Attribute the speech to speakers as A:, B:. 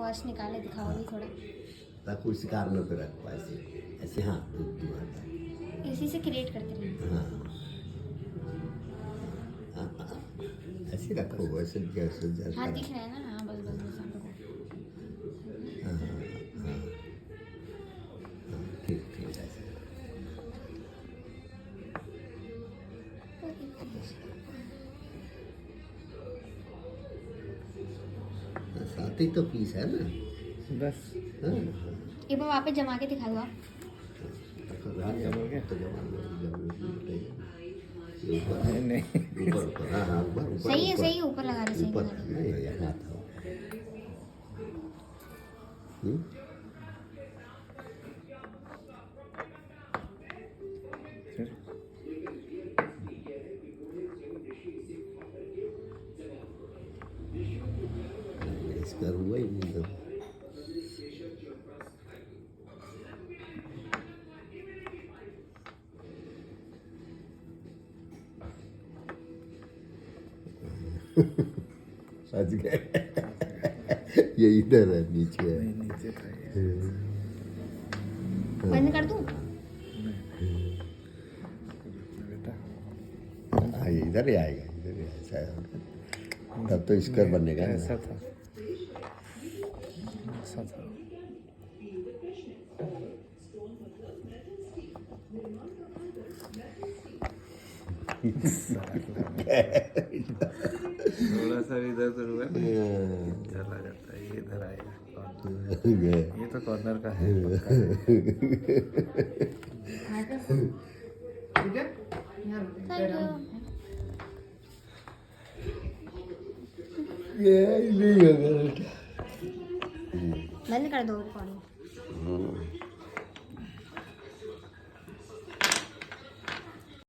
A: Purse निकाले, दिखाओ भी थोड़ा।
B: रखो इसी कारण पे रखो ऐसे ऐसे। हाँ
A: इसी से क्रिएट करते रहिए।
B: हाँ हाँ हाँ ऐसे रखो वैसे जैसे जैसे।
A: हाँ दिख रहा है ना। हाँ बस बस बस आप लोगों
B: हाँ हाँ हाँ ठीक ठीक ऐसे। साथ ही तो पीस है ना बस। हाँ
A: एक बार वापस जमा के दिखा दो आप।
B: तो जमा नहीं ऊपर। हाँ हाँ ऊपर
A: सही है, सही है, ऊपर लगा रहे, सही
B: ऊपर
A: लगा रहे।
B: नहीं यहाँ था। इसका हुआ ही नहीं तो। सच गए। ये इधर है, नीचे है। नीचे था ये।
A: बंद कर दूं?
B: हाँ ये इधर ही आएगा, इधर ही ऐसा है। तब तो स्क्वायर बनेगा ना।
C: ऐसा था, ऐसा था। थोड़ा सा इधर उधर हुआ ना चला जाता है, ये इधर आएगा। ये तो कॉर्नर का है।
A: बंद कर दो रिकॉर्डिंग।